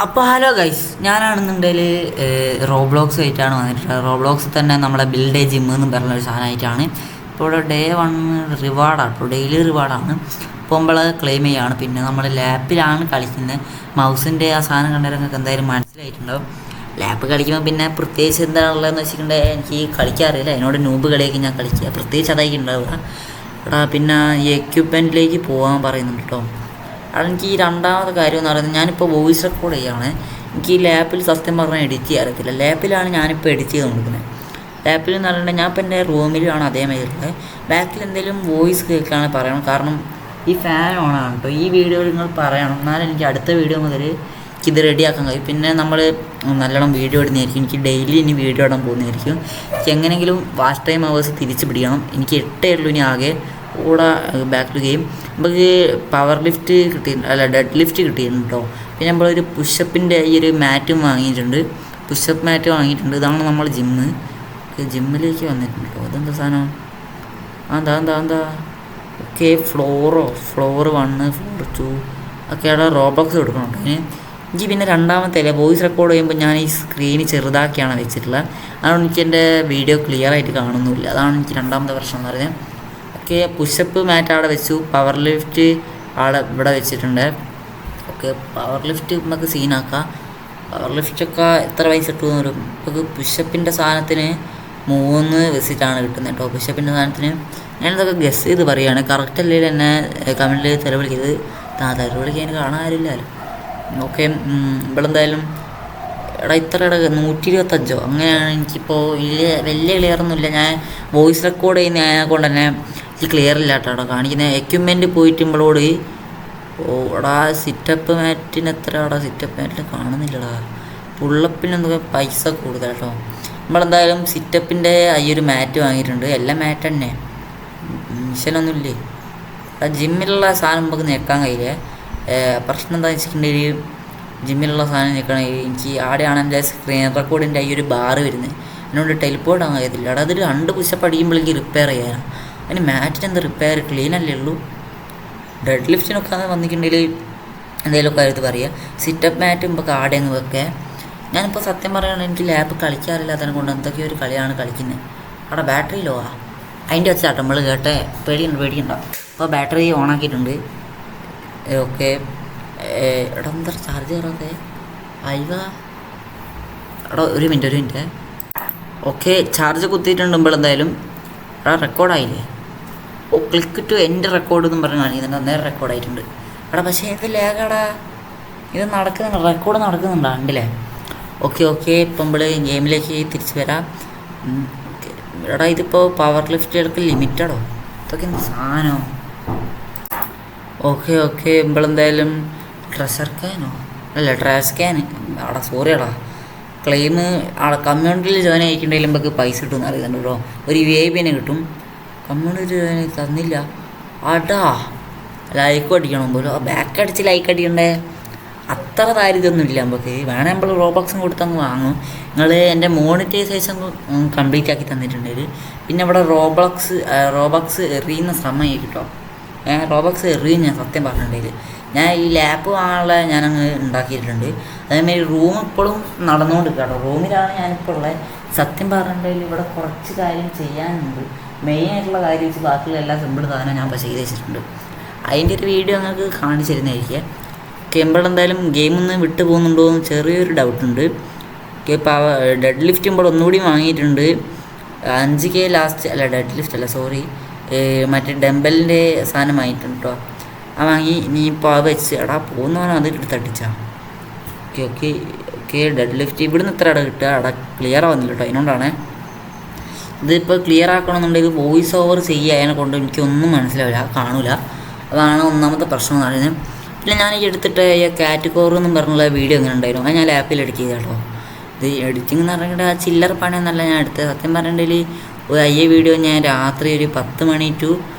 അപ്പോൾ hello guys, ഞാനാണെന്നുണ്ടെങ്കിൽ Roblox ആയിട്ടാണ് വന്നിട്ടുള്ളത്. റോബ്ലോക്സിൽ തന്നെ നമ്മളെ ബിൽഡ് ജിം എന്ന് പറഞ്ഞൊരു സാധനമായിട്ടാണ്. ഇപ്പോൾ ഇവിടെ ഡേ 1 റിവാർഡാണ്, ഇപ്പോൾ ഡെയിലി റിവാർഡാണ്. ഇപ്പോൾ നമ്മൾ ക്ലെയിം ചെയ്യുകയാണ്. പിന്നെ നമ്മൾ ലാപ്പിലാണ് കളിക്കുന്നത്. മൗസിൻ്റെ ആ സാധനം കണ്ടാൽ നിങ്ങൾക്ക് എന്തായാലും മനസ്സിലായിട്ടുണ്ടാവും. ലാപ്പ് കളിക്കുമ്പോൾ പിന്നെ പ്രത്യേകിച്ച് എന്താണുള്ളതെന്ന് വെച്ചിട്ടുണ്ടെങ്കിൽ എനിക്ക് കളിക്കാറില്ല. അതിനോട് നൂബ് കളിയൊക്കെ ഞാൻ കളിക്കുക, പ്രത്യേകിച്ച് അതായിരിക്കും ഉണ്ടാവുക. പിന്നെ ഈ എക്യുപ്മെൻറ്റിലേക്ക് പോകാൻ പറയുന്നുണ്ട് കേട്ടോ. എനിക്ക് ഈ രണ്ടാമത്തെ കാര്യം എന്ന് പറയുന്നത്, ഞാനിപ്പോൾ വോയിസ് റെക്കോർഡ് ചെയ്യുകയാണ്. എനിക്ക് ഈ ലാപ്പിൽ സത്യം പറഞ്ഞാൽ എഡിറ്റ് ചെയ്യാൻ അറിയത്തില്ല. ലാപ്പിലാണ് ഞാനിപ്പോൾ എഡിറ്റ് ചെയ്ത് കൊടുക്കുന്നത്. ലാപ്പിൽ എന്ന് പറഞ്ഞിട്ടുണ്ടെങ്കിൽ ഞാൻ ഇപ്പോൾ എൻ്റെ റൂമിലാണ് അതേമാതിരി ഉള്ളത്. ബാക്കിൽ എന്തെങ്കിലും വോയിസ് കേൾക്കുകയാണെങ്കിൽ പറയണം, കാരണം ഈ ഫാൻ ഓണാണ് കേട്ടോ. ഈ വീഡിയോയിൽ നിങ്ങൾ പറയണം, എന്നാലും എനിക്ക് അടുത്ത വീഡിയോ മുതൽ ഇത് റെഡിയാക്കാൻ കഴിയും. പിന്നെ നമ്മൾ നല്ലോണം വീഡിയോ ഇടുന്നതായിരിക്കും. എനിക്ക് ഡെയിലി ഇനി വീഡിയോ ഇടാൻ പോകുന്നതായിരിക്കും. എനിക്ക് എങ്ങനെയെങ്കിലും വാച്ച് ടൈം അവേഴ്സ് തിരിച്ച് പിടിക്കണം. എനിക്ക് 8 ഉള്ളൂ ഇനി ആകെ. കൂടെ ബാക്ക് ടു ഗെയിം നമുക്ക് പവർ ലിഫ്റ്റ് കിട്ടിയിട്ടുണ്ട്, ഡെഡ് ലിഫ്റ്റ് കിട്ടിയിട്ടുണ്ട് കേട്ടോ. പിന്നെ നമ്മളൊരു പുഷപ്പിൻ്റെ ഈ ഒരു മാറ്റും വാങ്ങിയിട്ടുണ്ട്, പുഷപ്പ് മാറ്റ് വാങ്ങിയിട്ടുണ്ട്. ഇതാണ് നമ്മൾ ജിമ്മിലേക്ക് വന്നിട്ടുണ്ട് കേട്ടോ. അതെന്താ സാധനം? എന്താ ഓക്കെ, ഫ്ലോർ 1 ഫ്ലോർ 2 ഒക്കെയാണ് റോബോക്സ് കൊടുക്കണം കേട്ടോ. എനിക്ക് പിന്നെ രണ്ടാമത്തെ വോയിസ് റെക്കോർഡ് ചെയ്യുമ്പോൾ ഞാൻ ഈ സ്ക്രീന് ചെറുതാക്കിയാണ് വെച്ചിട്ടുള്ളത്. അതുകൊണ്ട് എനിക്ക് എൻ്റെ വീഡിയോ ക്ലിയർ ആയിട്ട് കാണുന്നില്ല. അതാണ് എനിക്ക് രണ്ടാമത്തെ പ്രശ്നം എന്ന് പറയുന്നത്. ഓക്കെ, പുഷപ്പ് മാറ്റ് അവിടെ വെച്ചു, പവർ ലിഫ്റ്റ് അവിടെ ഇവിടെ വെച്ചിട്ടുണ്ട്. ഓക്കെ, പവർ ലിഫ്റ്റ് നമുക്ക് സീനാക്കാം. പവർ ലിഫ്റ്റൊക്കെ എത്ര പൈസ കിട്ടുമെന്ന് വരും. ഇപ്പോൾ പുഷപ്പിൻ്റെ സാധനത്തിന് 3 വിസിറ്റാണ് കിട്ടുന്നത് കേട്ടോ. പുഷപ്പിൻ്റെ സാധനത്തിന് ഞാനിതൊക്കെ ഗസ് ചെയ്ത് പറയുകയാണ്. കറക്റ്റ് അല്ലെങ്കിൽ എന്നെ കമൻറ്റിൽ തെളിവിളിക്കരുത്. തെളിവിളിക്കാൻ കാണാൻ ആരില്ലല്ലോ. ഓക്കെ, ഇവിടെ എന്തായാലും ഇത്ര 125 അങ്ങനെയാണ്. എനിക്കിപ്പോൾ വലിയ ക്ലിയറൊന്നുമില്ല. ഞാൻ വോയിസ് റെക്കോർഡ് ചെയ്യുന്ന കൊണ്ട് തന്നെ എനിക്ക് ക്ലിയർ ഇല്ല കേട്ടോ കാണിക്കുന്നത്. എക്യുപ്മെൻറ്റ് പോയിട്ടുമ്പോഴോട് ഓടാ സിറ്റപ്പ് മാറ്റിന് എത്ര അവിടെ സിറ്റപ്പ് മാറ്റിന് കാണുന്നില്ലടാ. പുള്ളപ്പിന് എന്തൊക്കെ പൈസ കൂടുതൽ കേട്ടോ. നമ്മളെന്തായാലും സിറ്റപ്പിൻ്റെ ഈ ഒരു മാറ്റ് വാങ്ങിയിട്ടുണ്ട്. എല്ലാം മാറ്റ് തന്നെ, മിഷനൊന്നുമില്ലേ. ജിമ്മിലുള്ള സാധനം നമുക്ക് നിൽക്കാൻ കഴിയില്ല. പ്രശ്നം എന്താണെന്ന് വെച്ചിട്ടുണ്ടെങ്കിൽ ജിമ്മിലുള്ള സാധനം നിൽക്കണമെങ്കിൽ എനിക്ക് ആടെയാണ് എൻ്റെ സ്ക്രീൻ റെക്കോർഡിൻ്റെ ഈ ഒരു ബാറ് വരുന്നത്. എന്നോട് ടെലിപ്പോർട്ട് ആകാൻ കഴിയത്തില്ല. അവിടെ അതൊരു 2 പുഷപ്പ് അടിക്കുമ്പോഴേക്ക് റിപ്പയർ ചെയ്യാനാണ്. അതിന് മാറ്റിന് എന്താ റിപ്പയർ, ക്ലീൻ അല്ലേ ഉള്ളൂ. ഡെഡ് ലിഫ്റ്റിനൊക്കെ വന്നിട്ടുണ്ടെങ്കിൽ എന്തെങ്കിലുമൊക്കെ കാര്യത്തിൽ പറയുക. സിറ്റപ്പ് മാറ്റ് ഇപ്പോൾ ആടെയെന്ന് വെക്കുക. ഞാനിപ്പോൾ സത്യം പറയുകയാണെങ്കിൽ എനിക്ക് ലാപ്പ് കളിക്കാറില്ല. അതിനെ കൊണ്ട് എന്തൊക്കെയോ ഒരു കളിയാണ് കളിക്കുന്നത്. അവിടെ ബാറ്ററി ലോ അതിൻ്റെ വെച്ചാട്ടോ നമ്മൾ കേട്ടെ. പേടിയുണ്ടോ. അപ്പോൾ ബാറ്ററി ഓണാക്കിയിട്ടുണ്ട്. ഓക്കെ, എടാ എന്താ ചാർജ് കയറാതെ എടാ ഒരു മിനിറ്റ്. Okay, charge കുത്തിയിട്ടുണ്ട്. ഇപ്പോൾ എന്തായാലും എടാ റെക്കോർഡായില്ലേ? ക്ലിക്ക് ടു എൻ്റെ റെക്കോർഡ് എന്നും പറഞ്ഞ് കാണിക്കുന്നുണ്ട്. അന്നേരം റെക്കോർഡായിട്ടുണ്ട്. എടാ പക്ഷേ ഇത് ലേഖടാ, ഇത് നടക്കുന്നുണ്ട്, റെക്കോർഡ് നടക്കുന്നുണ്ടോ ഉണ്ടല്ലേ? ഓക്കെ, ഇപ്പം നമ്മൾ ഗെയിമിലേക്ക് തിരിച്ച് വരാം. എടാ ഇതിപ്പോൾ പവർ ലിഫ്റ്റുകൾക്ക് ലിമിറ്റഡോ? ഇതൊക്കെ എന്ത് സാധനമോ? ഓക്കെ, ഇമ്പളെന്തായാലും ട്രഷർ സ്കാന് അവിടെ സോറിയടാ. ക്ലെയിം അവിടെ കമ്മ്യൂണിറ്റിയിൽ ജോയിൻ ആയിട്ടുണ്ടെങ്കിൽ നമുക്ക് പൈസ കിട്ടുമെന്ന് അറിയുന്നുണ്ട് കേട്ടോ. ഒരു VIP കിട്ടും. കമ്മ്യൂണിറ്റി ജോയിൻ തന്നില്ല. ലൈക്ക് അടിക്കണം പോലും. ബാക്ക് അടിച്ച് ലൈക്ക് അടിക്കണ്ടേ? അത്ര ദാരിദ്ര്യമൊന്നും ഇല്ല നമുക്ക്. വേണേൽ നമ്മൾ റോബോക്സും കൊടുത്തങ്ങ് വാങ്ങും. നിങ്ങൾ എൻ്റെ മോണിറ്റൈസേഷൻ കംപ്ലീറ്റ് ആക്കി തന്നിട്ടുണ്ടെങ്കിൽ പിന്നെ ഇവിടെ റോബോക്സ് എറിയുന്ന സമയം കേട്ടോ. റോബോക്സ് എറിയും ഞാൻ സത്യം പറഞ്ഞിട്ടുണ്ടെങ്കിൽ. ഞാൻ ഈ ലാപ്പ് വാങ്ങാനുള്ള ഞാനങ്ങ് ഉണ്ടാക്കിയിട്ടുണ്ട്. അതേമാതിരി റൂം ഇപ്പോഴും നടന്നുകൊണ്ടിരിക്കുക കേട്ടോ. റൂമിലാണ് ഞാനിപ്പോൾ ഉള്ളത്. സത്യം പറഞ്ഞിട്ടുണ്ടെങ്കിൽ ഇവിടെ കുറച്ച് കാര്യം ചെയ്യാനുണ്ട്. മെയിനായിട്ടുള്ള കാര്യം വെച്ച് ബാക്കിയുള്ള എല്ലാ സിമ്പിൾ സാധനം ഞാൻ ഇപ്പോൾ ചെയ്ത് വെച്ചിട്ടുണ്ട്. അതിൻ്റെ ഒരു വീഡിയോ നിങ്ങൾക്ക് കാണിച്ചു തരുന്നതായിരിക്കും. കേമ്പോൾ എന്തായാലും ഗെയിമൊന്ന് വിട്ടു പോകുന്നുണ്ടോ എന്ന് ചെറിയൊരു ഡൗട്ടുണ്ട്. ഡെഡ് ലിഫ്റ്റ് ഇപ്പോൾ ഒന്നുകൂടി വാങ്ങിയിട്ടുണ്ട്. 5K ലാസ്റ്റ് അല്ല, ഡെഡ് ലിഫ്റ്റ് അല്ല സോറി, മറ്റേ ഡംബലിൻ്റെ സാധനം വാങ്ങിയിട്ടുണ്ട് കേട്ടോ. ആ വാങ്ങി നീ ഇപ്പോൾ വെച്ച് എടാ പോകുന്നവനോ അത് എടുത്തടിച്ചാ. ഓക്കെ, ഡെഡ് ലിഫ്റ്റ് ഇവിടുന്ന് ഇത്ര കിട്ടുക. അവിടെ ക്ലിയർ ആവുന്നില്ല കേട്ടോ. അതിനോണ്ടാണ് ഇതിപ്പോൾ ക്ലിയർ ആക്കണമെന്നുണ്ടെങ്കിൽ വോയിസ് ഓവർ ചെയ്യുക. അതിനെ കൊണ്ട് എനിക്കൊന്നും മനസ്സിലാവില്ല, കാണൂല. അതാണ് ഒന്നാമത്തെ പ്രശ്നം എന്ന് പറയുന്നത്. പിന്നെ ഞാൻ ഈ എടുത്തിട്ട് കാറ്റഗോറി എന്നും പറഞ്ഞുള്ള വീഡിയോ എങ്ങനെ ഉണ്ടായിരുന്നു, അത് ഞാൻ ലാപ്പിൽ എഡിറ്റ് ചെയ്ത കേട്ടോ. ഇത് എഡിറ്റിംഗ് എന്ന് പറഞ്ഞിട്ട് ആ ചില്ലറ പണിയൊന്നല്ല ഞാൻ എടുത്തത്. സത്യം പറഞ്ഞിട്ടുണ്ടെങ്കിൽ ഒരു വീഡിയോ ഞാൻ രാത്രി ഒരു 10 മണി ടു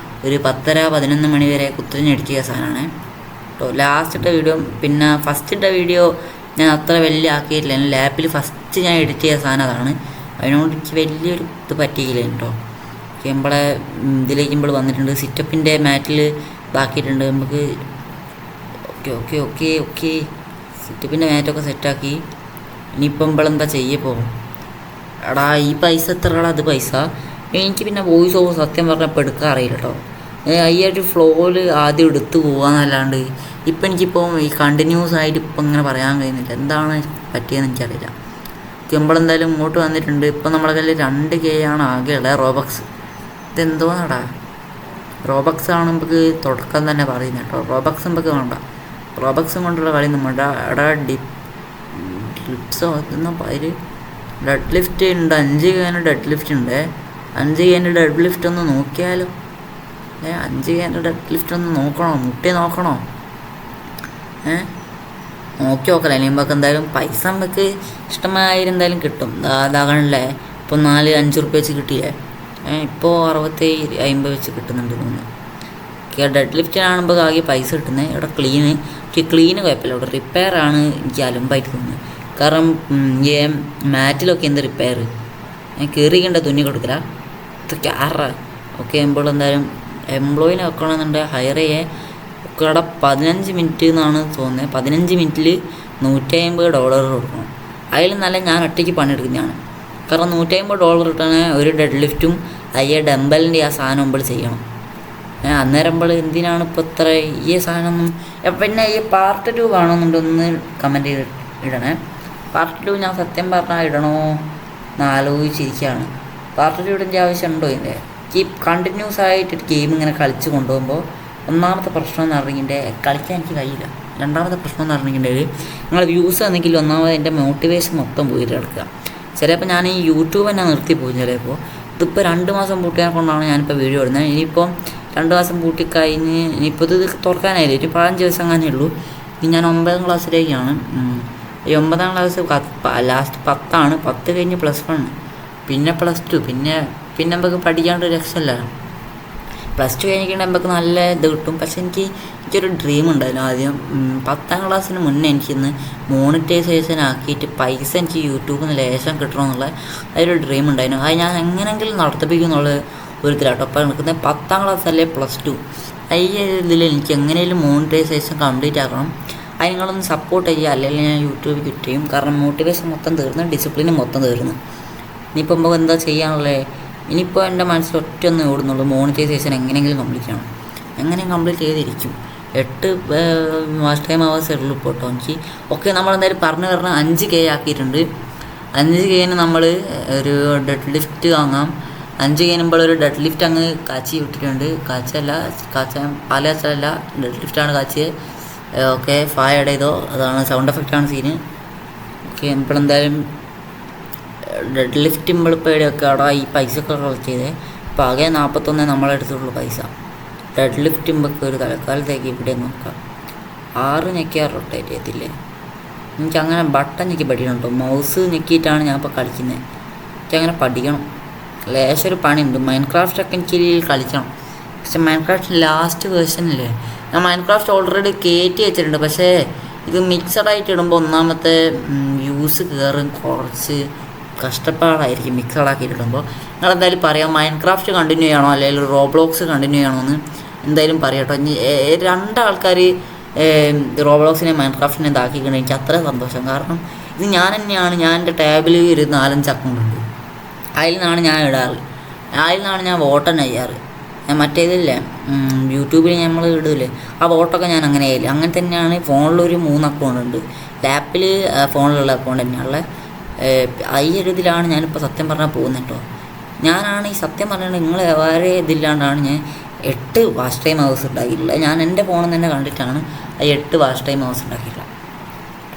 ഒരു 10:30-11 മണി വരെ കുത്തിരിഞ്ഞ് എഡിറ്റ് ചെയ്ത സാധനമാണ് കേട്ടോ. ലാസ്റ്റ് വീഡിയോ പിന്നെ ഫസ്റ്റ് വീഡിയോ ഞാൻ അത്ര വലിയ ആക്കിയിട്ടില്ല. ലാപ്പിൽ ഫസ്റ്റ് ഞാൻ എഡിറ്റ് ചെയ്ത സാധനം അതാണ്. അതിനോട് എനിക്ക് വലിയൊരു ഇത് പറ്റിയില്ല കേട്ടോ. നമ്മളെ ഇതിലേക്ക് ഇപ്പോൾ വന്നിട്ടുണ്ട്. സിറ്റപ്പിൻ്റെ മാറ്റിൽ ഇതാക്കിയിട്ടുണ്ട് നമുക്ക്. ഓക്കെ സെറ്റപ്പിൻ്റെ മാറ്റൊക്കെ സെറ്റാക്കി. ഇനിയിപ്പം ഇമ്പളെന്താ ചെയ്യപ്പോൾ എടാ ഈ പൈസ എത്രടാ അത് പൈസ. എനിക്ക് പിന്നെ വോയിസ് ഓവർ സത്യം പറഞ്ഞപ്പോൾ എടുക്കാൻ അറിയില്ല കേട്ടോ. ഈ ഒരു ഫ്ലോയിൽ ആദ്യം എടുത്തു പോകാമെന്നല്ലാണ്ട് ഇപ്പം എനിക്കിപ്പോൾ ഈ കണ്ടിന്യൂസ് ആയിട്ട് ഇപ്പം ഇങ്ങനെ പറയാൻ കഴിയുന്നില്ല. എന്താണ് പറ്റിയതെന്ന് എനിക്കറിയില്ല. എന്തായാലും ഇങ്ങോട്ട് വന്നിട്ടുണ്ട്. ഇപ്പം നമ്മളെ കയ്യിൽ 2K ആണ് ആകെയുള്ളത് റോബക്സ്. ഇതെന്തോന്നാടാ റോബക്സ് ആണ് നമുക്ക് തുടക്കം തന്നെ പറയുന്നത് കേട്ടോ. റോബക്സ് നമുക്ക് വേണ്ട. റോബക്സും കൊണ്ടുള്ള കളി നമ്മുടെ എടാ ഡിപ്സോ ഇതൊന്നും അതിൽ ഡെഡ് ലിഫ്റ്റ് ഉണ്ട്. 5K ഡെഡ് ലിഫ്റ്റ് ഉണ്ട്. 5K ഡെഡ് ലിഫ്റ്റ് ഒന്ന് നോക്കിയാലോ. 5K ഡെഡ് ലിഫ്റ്റ് ഒന്ന് നോക്കണോ? മുട്ടി നോക്കണോ? നോക്കി നോക്കല. ഇനി നമുക്ക് എന്തായാലും പൈസ നമുക്ക് ഇഷ്ടമായാലും എന്തായാലും കിട്ടും. അതാകണല്ലേ ഇപ്പോൾ 4-5 റുപ്യ വെച്ച് കിട്ടിയില്ലേ. ഇപ്പോൾ 60-50 വെച്ച് കിട്ടുന്നുണ്ട് തോന്നുന്നു. ഡെഡ് ലിഫ്റ്റിനാകുമ്പോൾ ആകെ പൈസ കിട്ടുന്നത്. ഇവിടെ ക്ലീന് കുഴപ്പമില്ല. ഇവിടെ റിപ്പയർ ആണ് എനിക്ക് അലമ്പായിട്ട് തോന്നുന്നത്. കാരണം ഈ മാറ്റിലൊക്കെ എന്ത് റിപ്പയർ കയറിക്കേണ്ട തുന്നി കൊടുക്കില്ല. ഇതൊക്കെ ആറാ ഓക്കെ. എന്തായാലും എംപ്ലോയിനെ വെക്കണമെന്നുണ്ടെങ്കിൽ ഹയർ ചെയ്യേ ഒക്കെ ഇവിടെ 15 മിനിറ്റ് എന്നാണ് തോന്നുന്നത്. 15 മിനിറ്റിൽ $150 കൊടുക്കണം. അതിൽ നല്ല ഞാൻ ഒറ്റയ്ക്ക് പണിയെടുക്കുന്നതാണ്. കാരണം $150 കിട്ടാൻ ഒരു ഡെഡ് ലിഫ്റ്റും ഡംബലിൻ്റെ ആ സാധനം നമ്മൾ ചെയ്യണം. അന്നേരം നമ്മൾ എന്തിനാണ് ഇപ്പോൾ ഇത്ര ഈ സാധനം. പിന്നെ ഈ പാർട്ട് 2 വേണമെന്നുണ്ടൊന്ന് കമൻറ്റ് ചെയ്ത് ഇടണേ. പാർട്ട് 2 ഞാൻ സത്യം പറഞ്ഞാൽ ഇടണോ എന്ന് ആലോചിച്ചിരിക്കുകയാണ്. പാർട്ട് 2 ഇടേണ്ട ആവശ്യമുണ്ടോ? ഇതിൻ്റെ ഈ കണ്ടിന്യൂസ് ആയിട്ട് ഗെയിം ഇങ്ങനെ കളിച്ച് കൊണ്ടുപോകുമ്പോൾ ഒന്നാമത്തെ പ്രശ്നം എന്ന് പറഞ്ഞിട്ടുണ്ടെങ്കിൽ കളിക്കാൻ എനിക്ക് കഴിയില്ല. രണ്ടാമത്തെ പ്രശ്നം എന്ന് പറഞ്ഞിട്ടുണ്ടെങ്കിൽ നിങ്ങൾ വ്യൂസ് ആണെങ്കിൽ ഒന്നാമത് എൻ്റെ മോട്ടിവേഷൻ മൊത്തം പോയിട്ട് കിടക്കുക. ചിലപ്പോൾ ഞാൻ ഈ യൂട്യൂബ് തന്നെ നിർത്തിപ്പോയി. ചിലപ്പോൾ ഇതിപ്പോൾ 2 മാസം പൂട്ടിയാൽ കൊണ്ടാണ് ഞാനിപ്പോൾ വീഡിയോ ഇടുന്നത്. ഇനിയിപ്പം 2 മാസം പൂട്ടിക്കഴിഞ്ഞ് ഇനിയിപ്പോൾ ഇത് തുറക്കാനായില്ലേ. ഒരു 15 ദിവസം അങ്ങനെ ഉള്ളൂ. ഇനി ഞാൻ 9ാം ക്ലാസ്സിലേക്കാണ്. ഈ 9ാം ക്ലാസ് ലാസ്റ്റ് 10ആണ്. 10 കഴിഞ്ഞ് +1 പിന്നെ +2 പിന്നെ നമുക്ക് പഠിക്കാണ്ട് രക്ഷയില്ല. +2 കഴിഞ്ഞിട്ടുണ്ടെങ്കിൽ നമുക്ക് നല്ല ഇത് കിട്ടും. പക്ഷെ എനിക്കൊരു ഡ്രീം ഉണ്ടായിരുന്നു ആദ്യം 10ാം ക്ലാസ്സിന് മുന്നേ എനിക്കിന്ന് മോണിറ്റൈസേഷൻ ആക്കിയിട്ട് പൈസ എനിക്ക് യൂട്യൂബിൽ നിന്ന് ലേശം കിട്ടണമെന്നുള്ള അതൊരു ഡ്രീം ഉണ്ടായിരുന്നു. അത് ഞാൻ എങ്ങനെയെങ്കിലും നടത്തിപ്പിക്കും എന്നുള്ള ഒരു ഇതിലാട്ടോ അപ്പോൾ നിൽക്കുന്നത്. 10ാം ക്ലാസ് അല്ലേ +2 ഈ ഇതിൽ എനിക്ക് എങ്ങനെയും മോണിറ്റൈസേഷൻ കംപ്ലീറ്റ് ആക്കണം. അത് നിങ്ങളൊന്ന് സപ്പോർട്ട് ചെയ്യുക. അല്ലെങ്കിൽ ഞാൻ യൂട്യൂബ് ക്വിറ്റ് ചെയ്യും. കാരണം മോട്ടിവേഷൻ മൊത്തം തീർന്ന്, ഡിസിപ്ലിന് മൊത്തം തീർന്ന്. ഇനിയിപ്പോൾ നമുക്ക് എന്താ ചെയ്യാനുള്ളത്? ഇനിയിപ്പോൾ എൻ്റെ മനസ്സിൽ ഒറ്റൊന്നും ഓടുന്നുള്ളൂ, മോണിറ്റൈസേഷൻ എങ്ങനെയെങ്കിലും കംപ്ലീറ്റ് ചെയ്യണം. എങ്ങനെയും കംപ്ലീറ്റ് ചെയ്തിരിക്കും. 8 വാച്ച് ടൈം അവേഴ്സ് ഉള്ളൂ ഇപ്പോൾ കേട്ടോ എനിക്ക്. ഓക്കെ, നമ്മളെന്തായാലും പറഞ്ഞ് 5K ആക്കിയിട്ടുണ്ട്. 5Kന് നമ്മൾ ഒരു ഡെഡ് ലിഫ്റ്റ് വാങ്ങാം. 5K മുമ്പോൾ ഒരു ഡെഡ് ലിഫ്റ്റ് അങ്ങ് കാച്ചി വിട്ടിട്ടുണ്ട്. പാലല്ല ഡെഡ് ലിഫ്റ്റാണ് കാച്ചിയത്. ഓക്കെ, ഫയർഡ് ചെയ്തോ, അതാണ് സൗണ്ട് എഫക്റ്റാണ് സീന്. ഓക്കെ, ഇപ്പോഴെന്തായാലും ഡെഡ് ലിഫ്റ്റ് ഇമ്പിളിപ്പോൾ എവിടെയൊക്കെ അവിടെ ഈ പൈസ ഒക്കെ കളക്ട് ചെയ്തേ. ഇപ്പോൾ ആകെ 41 നമ്മളെടുത്തുള്ളൂ പൈസ. ഡെഡ് ലിഫ്റ്റ് ഇമ്പൊക്കെ ഒരു തലക്കാലത്തേക്ക് ഇവിടെ നോക്കാം. 6 ഞെക്കിയാൽ റൊട്ടേറ്റ് ചെയ്യത്തില്ലേ? എനിക്കങ്ങനെ ബട്ടൺ ഞെക്കി പഠിക്കണം. മൗസ് ഞെക്കിയിട്ടാണ് ഞാൻ ഇപ്പോൾ കളിക്കുന്നത്. എനിക്കങ്ങനെ പഠിക്കണം. ലേശം ഒരു പണിയുണ്ട്. മൈൻക്രാഫ്റ്റൊക്കെ എനിക്ക് കളിക്കണം. പക്ഷെ മൈൻക്രാഫ്റ്റ് ലാസ്റ്റ് വേർഷനില്ലേ, ഞാൻ മൈൻക്രാഫ്റ്റ് ഓൾറെഡി കയറ്റി വെച്ചിട്ടുണ്ട്. പക്ഷേ ഇത് മിക്സഡായിട്ട് ഇടുമ്പോൾ ഒന്നാമത്തെ വ്യൂസ് കയറും, കുറച്ച് കഷ്ടപ്പാടായിരിക്കും മിക്സഡാക്കിയിട്ട് ഇടുമ്പോൾ. നിങ്ങളെന്തായാലും പറയാം, മൈൻക്രാഫ്റ്റ് കണ്ടിന്യൂ ചെയ്യണോ അല്ലെങ്കിൽ റോബ്ലോക്സ് കണ്ടിന്യൂ ചെയ്യണോ എന്ന് എന്തായാലും പറയാം കേട്ടോ. 2 ആൾക്കാർ റോബ്ലോക്സിനെ മൈൻക്രാഫ്റ്റിനെ ഇതാക്കിക്കണം. എനിക്ക് അത്ര സന്തോഷം. കാരണം ഇത് ഞാൻ തന്നെയാണ്, ഞാൻ എൻ്റെ ടാബിൽ ഒരു 4-5 അക്കൗണ്ടുണ്ട്. അതിൽ നിന്നാണ് ഞാൻ ഇടാറ്. അതിൽ നിന്നാണ് ഞാൻ വോട്ടൻ ചെയ്യാറ്. ഞാൻ മറ്റേതില്ലേ യൂട്യൂബിൽ നമ്മൾ ഇടില്ലേ, ആ വോട്ടൊക്കെ ഞാൻ അങ്ങനെ ആയില്ല. അങ്ങനെ തന്നെയാണ്. ഫോണിലൊരു 3 അക്കൗണ്ട് ഉണ്ട്. ലാപ്പിൽ ഫോണിലുള്ള അക്കൗണ്ട് തന്നെയുള്ള ഈ ഒരു ഇതിലാണ് ഞാനിപ്പോൾ സത്യം പറഞ്ഞാൽ പോകുന്നത് കേട്ടോ. ഞാനാണ് ഈ സത്യം പറഞ്ഞാൽ നിങ്ങൾ വേറെ ഇതില്ലാണ്ടാണ് ഞാൻ 8 വാച്ച് ടൈം അവേഴ്സ് ഉണ്ടാക്കിയിട്ടില്ല. ഞാൻ എൻ്റെ ഫോണിൽ തന്നെ കണ്ടിട്ടാണ് 8 വാച്ച് ടൈം അവേഴ്സ് ഉണ്ടാക്കിയിട്ടില്ല.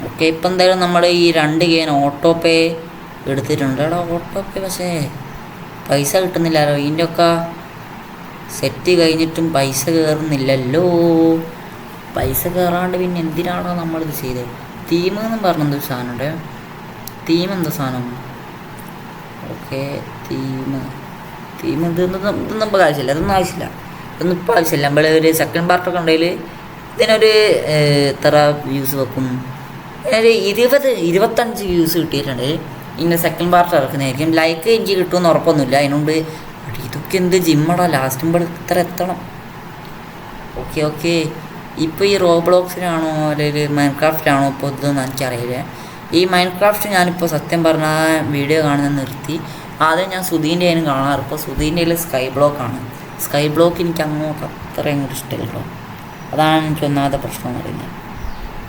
ഓക്കെ, ഇപ്പം എന്തായാലും നമ്മൾ ഈ 2K ഓട്ടോ പേ എടുത്തിട്ടുണ്ട്. എടാ ഓട്ടോ പേ പക്ഷേ പൈസ കിട്ടുന്നില്ലല്ലോ. ഇതിൻ്റെയൊക്കെ സെറ്റ് കഴിഞ്ഞിട്ടും പൈസ കയറുന്നില്ലല്ലോ. പൈസ കയറാണ്ട് പിന്നെ എന്തിനാണോ നമ്മളിത് ചെയ്തത്? തീം എന്നും പറഞ്ഞൊരു സാധനമുണ്ട്. തീം എന്താ സാധനം? ഓക്കെ, തീം ഇതൊന്നും ഇപ്പോൾ ആവശ്യമില്ല. ഇതൊന്നും ഇപ്പോൾ ആവശ്യമില്ല. നമ്മൾ ഒരു സെക്കൻഡ് പാർട്ടൊക്കെ ഉണ്ടെങ്കിൽ ഇതിനൊരു എത്ര വ്യൂസ് വെക്കും? ഒരു 20-25 വ്യൂസ് കിട്ടിയിട്ടുണ്ട്. ഇങ്ങനെ സെക്കൻഡ് പാർട്ട് ഇറക്കുന്നതായിരിക്കും. ലൈക്ക് എനിക്ക് കിട്ടുമെന്ന് ഉറപ്പൊന്നുമില്ല. അതിനോണ്ട് ഇതൊക്കെ എന്ത് ജിമ്മടാ, ലാസ്റ്റ് മുമ്പ് ഇത്ര എത്തണം. ഓക്കെ ഇപ്പോൾ ഈ റോബ്ലോക്സിലാണോ അല്ലെങ്കിൽ മൈൻക്രാഫ്റ്റിലാണോ ഇപ്പോൾ ഇതൊന്നും എനിക്കറിയില്ല. ഈ മൈൻക്രാഫ്റ്റ് ഞാനിപ്പോൾ സത്യം പറഞ്ഞാൽ വീഡിയോ കാണുന്നത് നിർത്തി. ആദ്യം ഞാൻ സുധീൻ്റെ ആയാലും കാണാറ്. ഇപ്പോൾ സുധീൻ്റെ സ്കൈ ബ്ലോക്കാണ്. സ്കൈ ബ്ലോക്ക് എനിക്ക് അങ്ങോട്ട് അത്ര അങ്ങോട്ട് ഇഷ്ടമില്ല കേട്ടോ. അതാണ് എനിക്ക് ഒന്നാമത്തെ പ്രശ്നം എന്ന് പറയുന്നത്.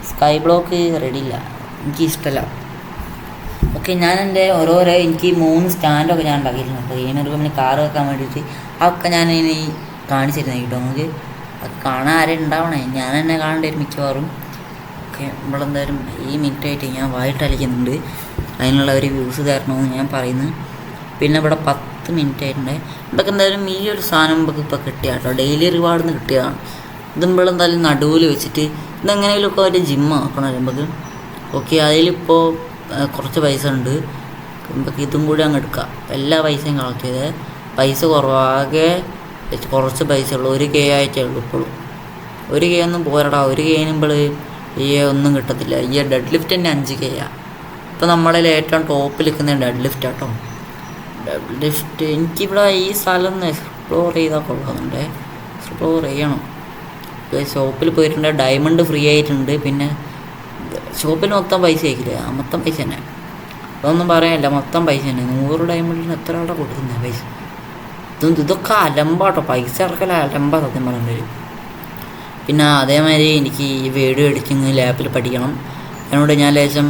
സ്കൈ ബ്ലോക്ക് റെഡിയില്ല, എനിക്ക് ഇഷ്ടമല്ല. ഓക്കെ, ഞാൻ എൻ്റെ ഓരോരോ എനിക്ക് 3 സ്റ്റാൻഡൊക്കെ ഞാൻ ഉണ്ടാക്കിയിട്ടുണ്ട് കേട്ടോ. ഗെയിമർ കമ്പനി കാറ് വെക്കാൻ വേണ്ടിയിട്ട്. അതൊക്കെ ഞാൻ ഇനി കാണിച്ചിരുന്നത് കേട്ടോ. നമുക്ക് അത് കാണാൻ ആരും ഉണ്ടാവണേ, ഞാൻ തന്നെ കാണേണ്ടി വരും മിക്കവാറും. ഓക്കെ, നമ്മളെന്തായാലും ഈ മിനിറ്റായിട്ട് ഞാൻ വായിട്ടലിക്കുന്നുണ്ട്. അതിനുള്ള ഒരു വ്യൂസ് തരണമെന്ന് ഞാൻ പറയുന്നു. പിന്നെ ഇവിടെ 10 മിനിറ്റ് ആയിട്ടുണ്ട്. ഇതൊക്കെ എന്തായാലും ഈ ഒരു സാധനം നമുക്ക് ഇപ്പോൾ കിട്ടിയ കേട്ടോ, ഡെയിലി റിവാർഡിൽ നിന്ന് കിട്ടിയതാണ്. ഇത് നമ്മളെന്തായാലും നടുവിൽ വെച്ചിട്ട് ഇതെങ്ങനെയെങ്കിലുമൊക്കെ ഒരു ജിമ്മ് ആക്കണം നമുക്ക്. ഓക്കെ, അതിലിപ്പോൾ കുറച്ച് പൈസ ഉണ്ട്. നമുക്ക് ഇതും കൂടി അങ്ങ് എടുക്കാം. എല്ലാ പൈസയും കളക്ട് ചെയ്ത് പൈസ കുറവാകെ കുറച്ച് പൈസ ഉള്ളൂ. 1K ആയിട്ടേ ഉള്ളൂ ഇപ്പോഴും. 1K ഒന്നും പോരടാ. 1K നമ്മൾ ഈ ഒന്നും കിട്ടത്തില്ല. ഈ ഡെഡ് ലിഫ്റ്റ് തന്നെ 5K. ഇപ്പോൾ നമ്മളിൽ ഏറ്റവും ടോപ്പിൽ നിൽക്കുന്ന ഡെഡ് ലിഫ്റ്റ് കേട്ടോ. ഡെഡ് ലിഫ്റ്റ് എനിക്കിവിടെ ഈ സ്ഥലം ഒന്ന് എക്സ്പ്ലോർ ചെയ്താൽ കൊള്ളാമെന്നുണ്ട്. എക്സ്പ്ലോർ ചെയ്യണം. ഷോപ്പിൽ പോയിട്ടുണ്ട്. ഡയമണ്ട് ഫ്രീ ആയിട്ടുണ്ട്. പിന്നെ ഷോപ്പിൽ മൊത്തം പൈസ ആയിക്കില്ല, മൊത്തം പൈസ തന്നെ. അതൊന്നും പറയാനില്ല, മൊത്തം പൈസ തന്നെ. 100 ഡയമണ്ടിന് എത്ര ആടെ കൊടുക്കുന്നത് പൈസ? ഇതൊക്കെ അലമ്പാട്ടോ, പൈസ ഇറക്കല അലമ്പാ സത്യം പറയുന്നത്. പിന്നെ അതേമാതിരി എനിക്ക് ഈ വീഡിയോ എഡിറ്റിങ് ലാപ്പിൽ പഠിക്കണം. അതിനോട് ഞാൻ ലേശം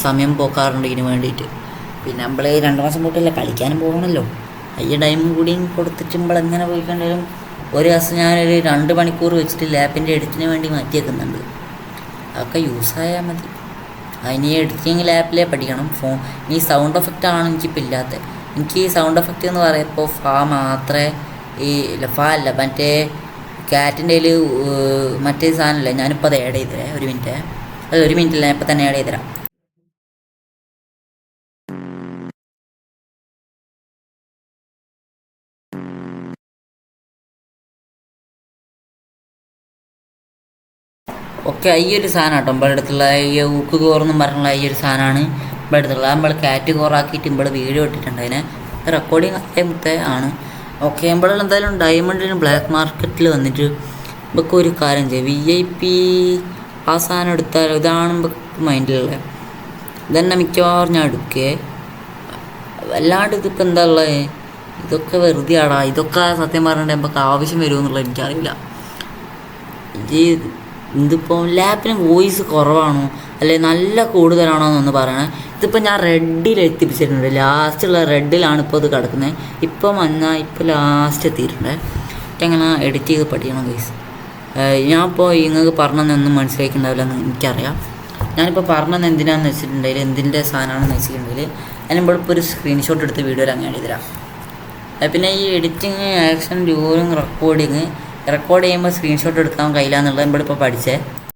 സമയം പോക്കാറുണ്ട് ഇതിന് വേണ്ടിയിട്ട്. പിന്നെ നമ്മൾ 2 മാസം പോയിട്ടല്ലേ കളിക്കാനും പോകണമല്ലോ. അയ്യ ടൈമും കൂടിയും കൊടുത്തിട്ട് നമ്മൾ എങ്ങനെ പോയിക്കൊണ്ടേലും ഒരു ദിവസം ഞാനൊരു 2 മണിക്കൂർ വെച്ചിട്ട് ലാപ്പിൻ്റെ എഡിറ്റിന് വേണ്ടി മാറ്റി വെക്കുന്നുണ്ട്. അതൊക്കെ യൂസായാൽ മതി. അതിന് ഈ എഡിറ്റിങ് ലാപ്പിലേ പഠിക്കണം. ഈ സൗണ്ട് എഫക്റ്റാണ് എനിക്കിപ്പോൾ ഇല്ലാത്തത്. എനിക്ക് ഈ സൗണ്ട് എഫക്റ്റ് എന്ന് പറയുമ്പോൾ മാത്രമേ ഈ അല്ല മറ്റേ ക്യാറ്റിൻ്റെ കയ്യിൽ മറ്റേ സാധനമല്ലേ, ഞാനിപ്പോൾ അത് ആഡ് ചെയ്തരാം. 1 മിനിറ്റ്. അത് 1 മിനിറ്റില്ല, ഞാൻ ഇപ്പം തന്നെ ആഡ് ചെയ്തരാം. ഓക്കെ, ഈ ഒരു സാധനം കേട്ടോ നമ്മുടെ അടുത്തുള്ള ഈ ഊക്ക് കോറെന്നും പറഞ്ഞുള്ള ഈ ഒരു സാധനമാണ് ഇവിടെ അടുത്തുള്ളത്. നമ്മൾ കാറ്റ് കോറാക്കിയിട്ട് ഇവിടെ വീഡിയോ ഇട്ടിട്ടുണ്ട്. അതിനെ റെക്കോർഡിങ് ആണ്. ഓക്കെ, നമ്മൾ എന്തായാലും ഡയമണ്ടിന് ബ്ലാക്ക് മാർക്കറ്റിൽ വന്നിട്ട് നമുക്ക് ഒരു കാര്യം ചെയ്യാം. VIP ആ സാധനം എടുത്താലോ? ഇതാണ് നമുക്ക് മൈൻഡിലുള്ളത്. ഇതന്നെ മിക്കവാറും ഞാൻ എടുക്കേ. വല്ലാണ്ട് ഇതിപ്പോൾ എന്താ ഉള്ളത്? ഇതൊക്കെ വെറുതെ ആടാ. ഇതൊക്കെ സത്യം പറഞ്ഞിട്ട് നമുക്ക് ആവശ്യം വരുമെന്നുള്ളത് എനിക്കറിയില്ല. ഇതിപ്പോൾ ലാപ്പിന് വോയിസ് കുറവാണോ അല്ലെ നല്ല കൂടുതലാണോ എന്നൊന്ന് പറയണേ. ഇതിപ്പോൾ ഞാൻ റെഡിൽ എത്തിപ്പിച്ചിട്ടുണ്ട്. ലാസ്റ്റുള്ള റെഡിലാണ് ഇപ്പോൾ ഇത് കിടക്കുന്നത്. ഇപ്പോൾ മഞ്ഞ, ഇപ്പോൾ ലാസ്റ്റ് എത്തിയിട്ടുണ്ട്. എങ്ങനെ എഡിറ്റ് ചെയ്ത് പഠിക്കണം ഗൈസ്. ഞാനിപ്പോൾ നിങ്ങൾക്ക് പറഞ്ഞതൊന്നും മനസ്സിലാക്കിയിട്ടുണ്ടാവില്ല എന്ന് എനിക്കറിയാം. ഞാനിപ്പോൾ പറഞ്ഞത് എന്തിനാണെന്ന് വെച്ചിട്ടുണ്ടെങ്കിൽ, എന്തിൻ്റെ സാധനമാണെന്ന് വെച്ചിട്ടുണ്ടെങ്കിൽ അതിനിപ്പോൾ ഒരു സ്ക്രീൻഷോട്ട് എടുത്ത് വീഡിയോയിൽ അങ്ങനെ എഴുതരാം. പിന്നെ ഈ എഡിറ്റിങ്, ആക്ഷൻ, ഡ്യൂറിങ്, റെക്കോർഡ് ചെയ്യുമ്പോൾ സ്ക്രീൻഷോട്ട് എടുക്കാൻ കഴിയില്ല എന്നുള്ളത് നമ്മളിപ്പോൾ പഠിച്ചേ.